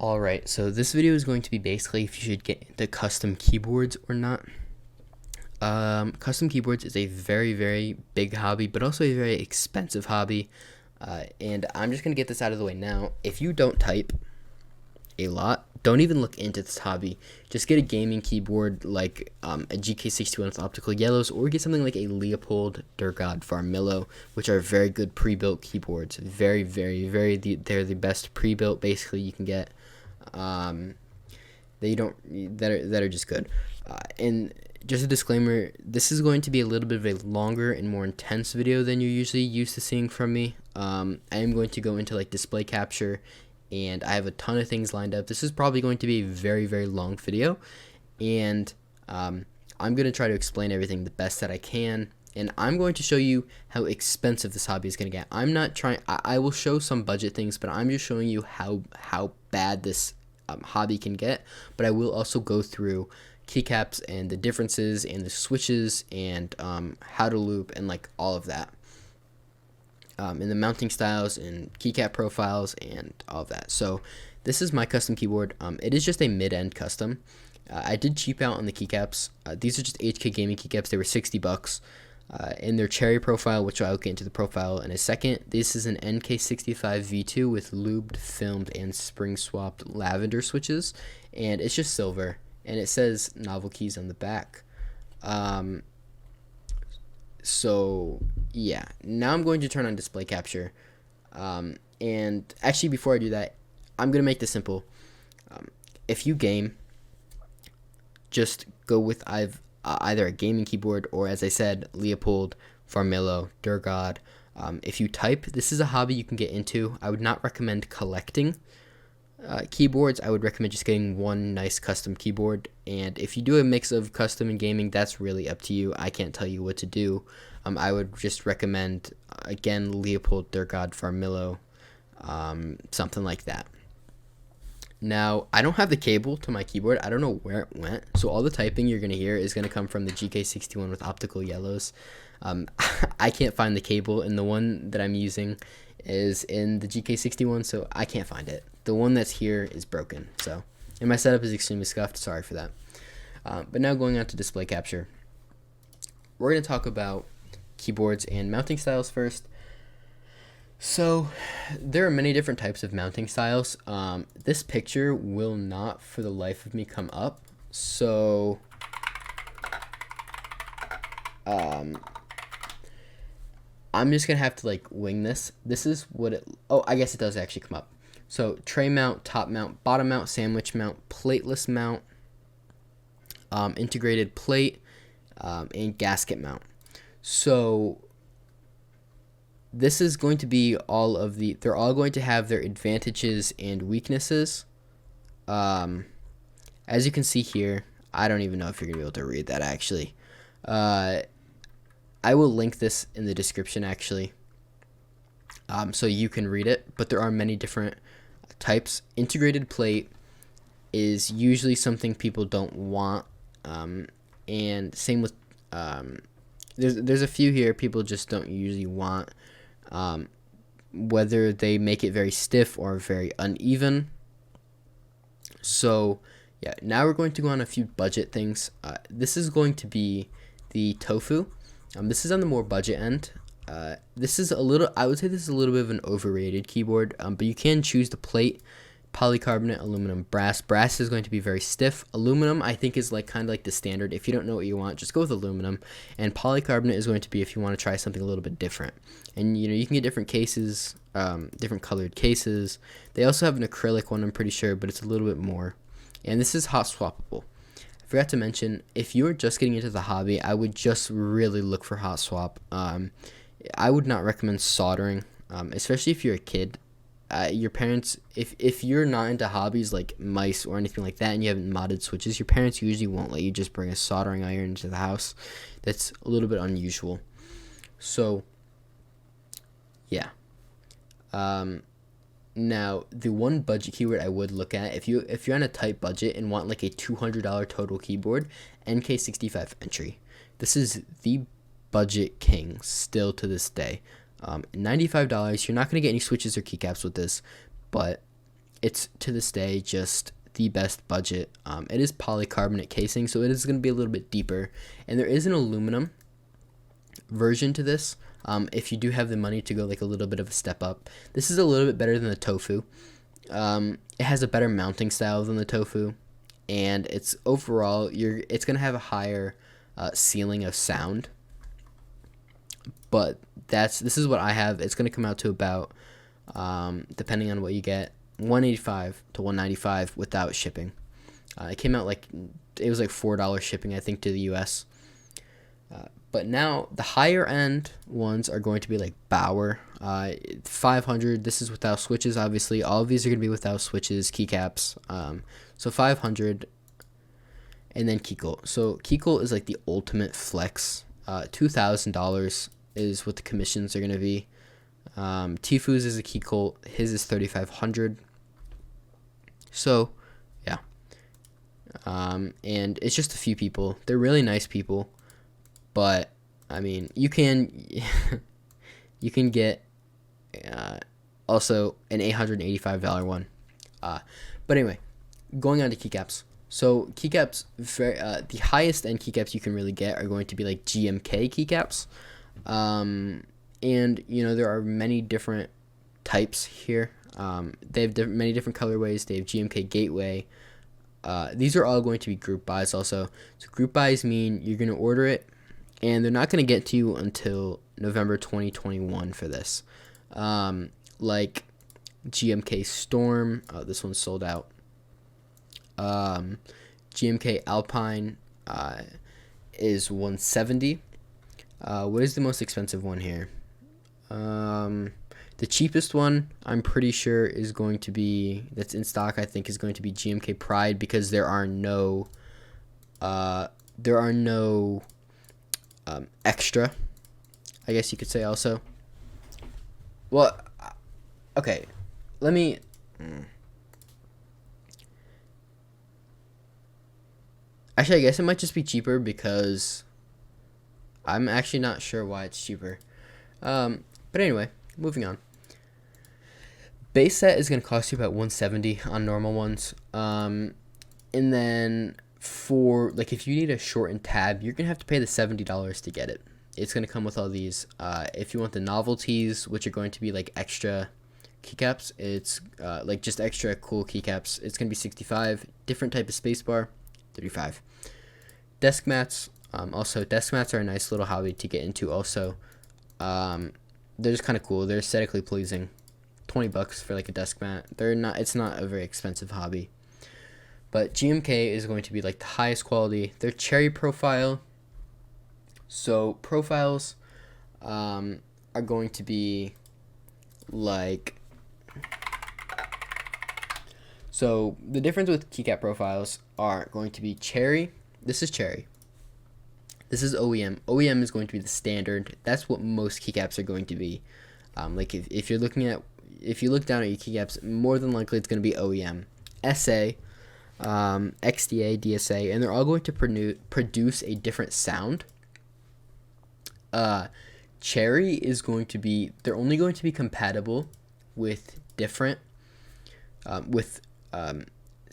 Alright, so this video is going to be basically if you should get into custom keyboards or not. Custom keyboards is a very, very big hobby, but also a very expensive hobby. And I'm just going to get this out of the way now. If you don't type a lot, don't even look into this hobby. Just get a gaming keyboard like a GK61 with optical yellows, or get something like a Leopold, Durgod, Farmillo, which are very good pre-built keyboards. Very, very, they're the best pre-built basically you can get. That are just good. And just a disclaimer, this is going to be a little bit of a longer and more intense video than you're usually used to seeing from me. I am going to go into like display capture, and I have a ton of things lined up. This is probably going to be a very, very long video, and I'm going to try to explain everything the best that I can, and I'm going to show you how expensive this hobby is going to get. I'm not trying, I will show some budget things, but I'm just showing you how bad this hobby can get. But I will also go through keycaps and the differences and the switches and how to loop and like all of that, and the mounting styles and keycap profiles and all of that. So this is my custom keyboard. It is just a mid-end custom. I did cheap out on the keycaps. These are just HK Gaming keycaps. They were $60. In their cherry profile, which I'll get into the profile in a second. This is an NK65 V2 with lubed, filmed, and spring swapped lavender switches, and it's just silver, and it says novel keys on the back. So yeah, now I'm going to turn on display capture, and actually before I do that, I'm gonna make this simple. If you game, just go with either a gaming keyboard or, as I said, Leopold, Farmillo, Durgod. If you type, this is a hobby you can get into. I would not recommend collecting keyboards. I would recommend just getting one nice custom keyboard. And if you do a mix of custom and gaming, that's really up to you. I can't tell you what to do. I would just recommend, again, Leopold, Durgod, Farmillo, something like that. Now, I don't have the cable to my keyboard. I don't know where it went. So all the typing you're going to hear is going to come from the GK61 with optical yellows. I can't find the cable, and the one that I'm using is in the GK61, so I can't find it. The one that's here is broken. So, and my setup is extremely scuffed. Sorry for that. But now going on to display capture. We're going to talk about keyboards and mounting styles first. So there are many different types of mounting styles. This picture will not for the life of me come up, so I'm just gonna have to like wing this. This is what it, oh, I guess it does actually come up. So tray mount, top mount, bottom mount, sandwich mount, plateless mount, integrated plate, and gasket mount. So this is going to be they're all going to have their advantages and weaknesses. As you can see here, I don't even know if you're going to be able to read that actually. I will link this in the description actually, so you can read it, but there are many different types. Integrated plate is usually something people don't want, and same with, there's a few here people just don't usually want. Whether they make it very stiff or very uneven. So yeah, now we're going to go on a few budget things. This is going to be the Tofu. This is on the more budget end. This is I would say this is a little bit of an overrated keyboard, but you can choose the plate, polycarbonate, aluminum, brass. Brass is going to be very stiff. Aluminum, I think, is like kind of like the standard. If you don't know what you want, just go with aluminum. And polycarbonate is going to be if you want to try something a little bit different. And you can get different cases, different colored cases. They also have an acrylic one, I'm pretty sure, but it's a little bit more. And this is hot swappable. I forgot to mention, if you're just getting into the hobby, I would just really look for hot swap. I would not recommend soldering, especially if you're a kid. Your parents, if you're not into hobbies like mice or anything like that, and you haven't modded switches, your parents usually won't let you just bring a soldering iron into the house. That's a little bit unusual. So yeah. Now the one budget keyword I would look at, if you're on a tight budget and want like a $200 total keyboard, NK65 entry. This is the budget king still to this day. $95. You're not going to get any switches or keycaps with this, but it's to this day just the best budget. It is polycarbonate casing, so it is going to be a little bit deeper, and there is an aluminum version to this. If you do have the money to go like a little bit of a step up, this is a little bit better than the Tofu. It has a better mounting style than the Tofu, and it's overall it's gonna have a higher ceiling of sound. But this is what I have. It's gonna come out to about, depending on what you get, $185 to $195 without shipping. It came out it was like $4 shipping, I think, to the US. But now the higher end ones are going to be like Bauer, 500. This is without switches, obviously. All of these are going to be without switches, keycaps. So 500, and then Keycap. So Keycap is like the ultimate flex. $2,000 is what the commissions are going to be. Tifu's is a Keycap. His is 3,500. So yeah, and it's just a few people. They're really nice people. But I mean, you can get also an $885 one. But anyway, going on to keycaps. So keycaps, the highest end keycaps you can really get are going to be like GMK keycaps, and there are many different types here. They have many different colorways. They have GMK Gateway. These are all going to be group buys also. So group buys mean you're going to order it, and they're not going to get to you until November 2021 for this. Like GMK Storm, this one's sold out. GMK Alpine is $170. What is the most expensive one here? The cheapest one, I'm pretty sure, is going to be, that's in stock, I think, is going to be GMK Pride, because there are no extra, I guess you could say also. Well, okay, let me actually, I guess it might just be cheaper, because I'm actually not sure why it's cheaper. But anyway, moving on. Base set is going to cost you about $170 on normal ones. And then for, like, if you need a shortened tab, you're going to have to pay the $70 to get it. It's going to come with all these. If you want the novelties, which are going to be like extra keycaps, it's like just extra cool keycaps, it's going to be $65. Different type of spacebar, $35. Desk mats, also desk mats are a nice little hobby to get into also. They're just kind of cool. They're aesthetically pleasing. $20 for like a desk mat. It's not a very expensive hobby. But GMK is going to be like the highest quality. They're cherry profile. So profiles are going to be like, so the difference with keycap profiles are going to be cherry. This is cherry. This is OEM. OEM is going to be the standard. That's what most keycaps are going to be. Like if you look down at your keycaps, more than likely it's going to be OEM. SA, XDA, DSA, and they're all going to produce a different sound. Cherry is going to be, they're only going to be compatible with different,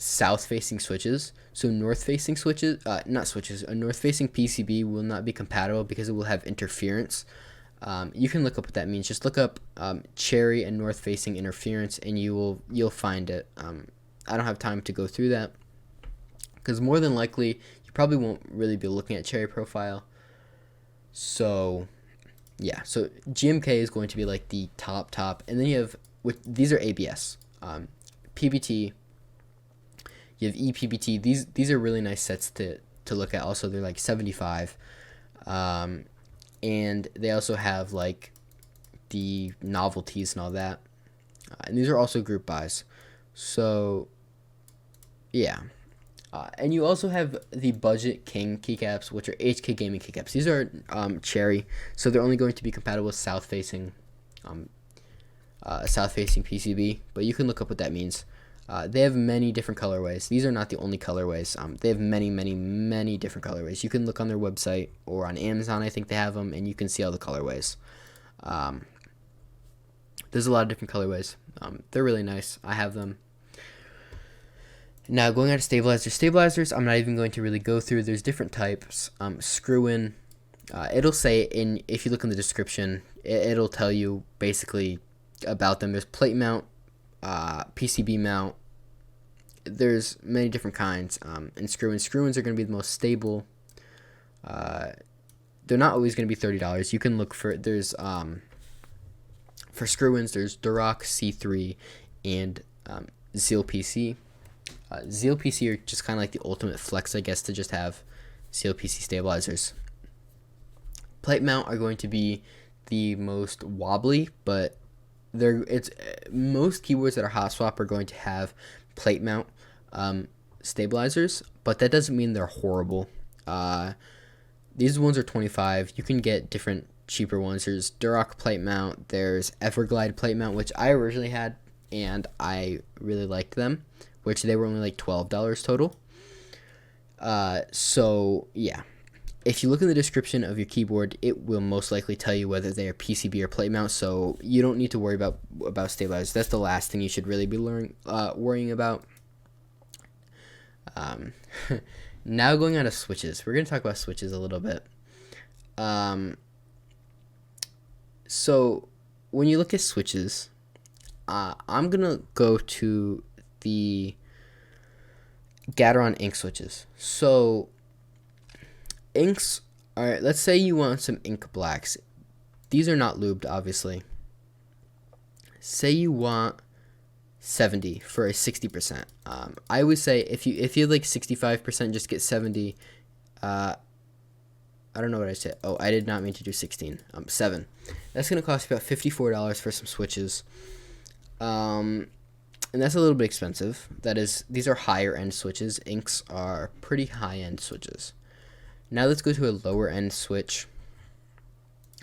south-facing switches. So north-facing switches, a north-facing PCB will not be compatible because it will have interference. You can look up what that means. Just look up cherry and north-facing interference, and you'll find it. I don't have time to go through that, because more than likely you probably won't really be looking at cherry profile. So yeah, so GMK is going to be like the top, and then you have, these are ABS, PBT. You have ePBT. These are really nice sets to look at. Also, they're like $75, and they also have like the novelties and all that. And these are also group buys. So yeah, and you also have the Budget King keycaps, which are HK Gaming keycaps. These are cherry, so they're only going to be compatible with south-facing PCB. But you can look up what that means. They have many different colorways. These are not the only colorways. They have many different colorways. You can look on their website or on Amazon. I think they have them, and you can see all the colorways. There's a lot of different colorways. They're really nice. I have them. Now going on to stabilizers. Stabilizers, I'm not even going to really go through. There's different types. Screw in. It'll say in, if you look in the description, it'll tell you basically about them. There's plate mount, PCB mount. There's many different kinds. And screw-ins. Screw-ins are going to be the most stable. They're not always going to be $30. You can look for, there's for screw-ins, there's Duroc C3 and Zeal PC. Zeal PC are just kind of like the ultimate flex, I guess, to just have Zeal PC stabilizers. Plate mount are going to be the most wobbly, but most keyboards that are hot swap are going to have plate mount stabilizers, but that doesn't mean they're horrible. These ones are $25. You can get different cheaper ones. There's Duroc plate mount. There's Everglide plate mount, which I originally had, and I really liked them, which they were only like $12 total. So yeah, if you look in the description of your keyboard, it will most likely tell you whether they are PCB or plate mount, so you don't need to worry about stabilizers. That's the last thing you should really be worrying about. Now going on to switches. We're going to talk about switches a little bit. So when you look at switches, I'm going to go to the Gateron ink switches. So inks, alright, let's say you want some ink blacks. These are not lubed, obviously. Say you want 70 for a 60%. I always say if you like 65%, just get 70. I don't know what I said. Oh, I did not mean to do 16. 7. That's gonna cost you about $54 for some switches. And that's a little bit expensive. These are higher end switches. Inks are pretty high end switches. Now let's go to a lower end switch,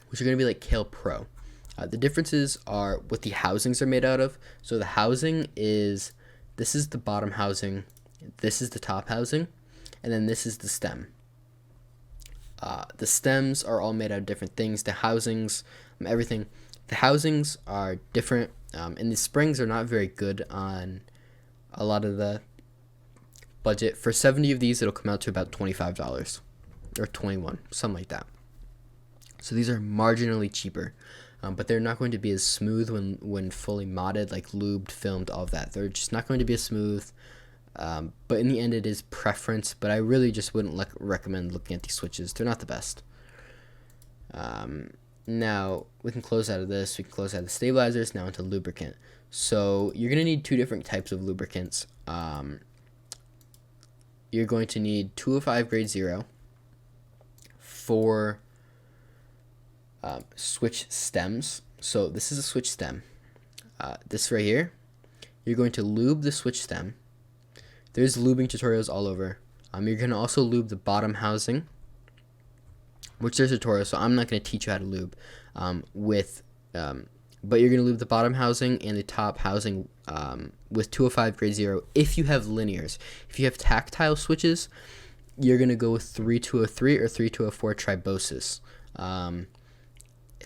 which are gonna be like Kale Pro. The differences are what the housings are made out of. So the housing is, this is the bottom housing, this is the top housing, and then this is the stem. The stems are all made out of different things. The housings, everything. The housings are different, and the springs are not very good on a lot of the budget. For 70 of these, it'll come out to about $25 or $21, something like that. So these are marginally cheaper. But they're not going to be as smooth when fully modded, like lubed, filmed, all of that. They're just not going to be as smooth. But in the end, it is preference. But I really just wouldn't recommend looking at these switches. They're not the best. Now, we can close out of this. We can close out of the stabilizers. Now into lubricant. So you're going to need two different types of lubricants. You're going to need 205 grade 0 for switch stems. So this is a switch stem. This right here, you're going to lube the switch stem. There's lubing tutorials all over. You're going to also lube the bottom housing, which there's tutorials, so I'm not going to teach you how to lube but you're going to lube the bottom housing and the top housing with 205 grade 0 if you have linears. If you have tactile switches, you're going to go with 3203 or 3204 tribosis.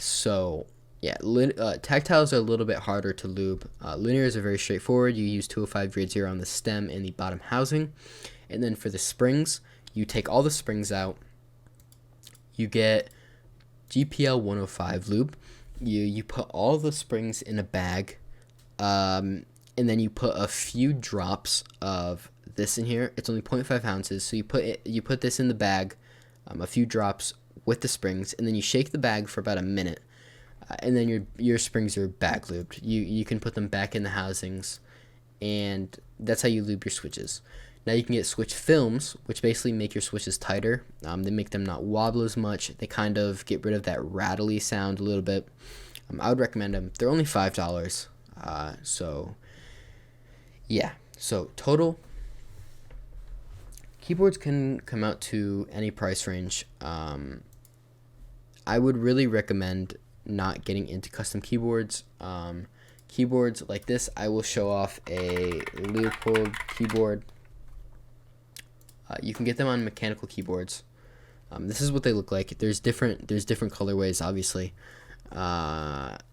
So yeah, tactiles are a little bit harder to lube. Linears are very straightforward. You use 205 grade 0 on the stem and the bottom housing. And then for the springs, you take all the springs out. You get GPL 105 lube. You put all the springs in a bag. And then you put a few drops of this in here. It's only 0.5 ounces. So you put this in the bag, a few drops with the springs, and then you shake the bag for about a minute, and then your springs are bag lubed. You can put them back in the housings, and that's how you lube your switches. Now you can get switch films, which basically make your switches tighter. They make them not wobble as much. They kind of get rid of that rattly sound a little bit. I would recommend them. They're only $5. So yeah. So total, keyboards can come out to any price range. I would really recommend not getting into custom keyboards. Keyboards like this, I will show off a Leopold keyboard. You can get them on mechanical keyboards. This is what they look like. There's different colorways, obviously.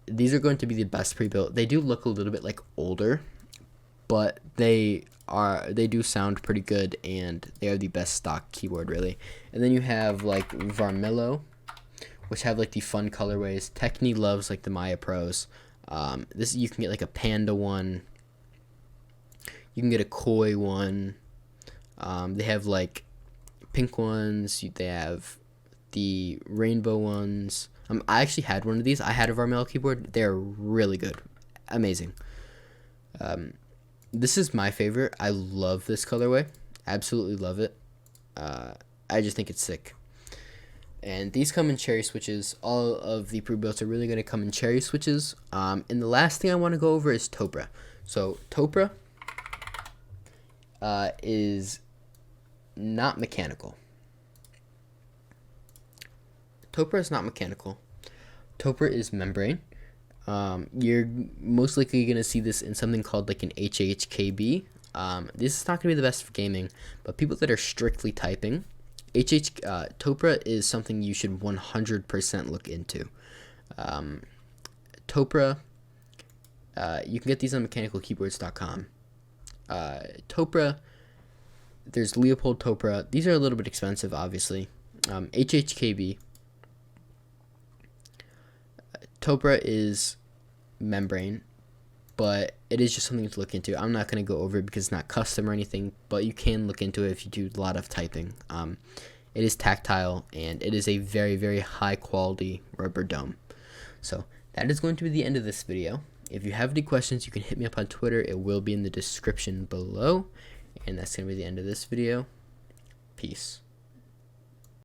These are going to be the best pre-built. They do look a little bit like older, but they they do sound pretty good, and they are the best stock keyboard really. And then you have like Varmelo, which have like the fun colorways. Techni loves like the Maya Pros. This you can get like a panda one. You can get a koi one. They have like pink ones. They have the rainbow ones. I actually had one of these. I had a Varmelo keyboard. They're really good, amazing. This is my favorite. I love this colorway. Absolutely love it. I just think it's sick. And these come in cherry switches. All of the pre-builts are really going to come in cherry switches. And the last thing I want to go over is Topre. So Topre is not mechanical. Topre is not mechanical. Topre is membrane. You're most likely going to see this in something called like an HHKB. This is not going to be the best for gaming, but people that are strictly typing, Topre is something you should 100% look into. Topre, you can get these on mechanicalkeyboards.com. Topre, there's Leopold Topre. These are a little bit expensive, obviously. HHKB. Topre is membrane, but it is just something to look into. I'm not going to go over it because it's not custom or anything, but you can look into it if you do a lot of typing. It is tactile, and it is a very, very high quality rubber dome. So that is going to be the end of this video. If you have any questions, you can hit me up on Twitter. It will be in the description below. And that's going to be the end of this video. Peace.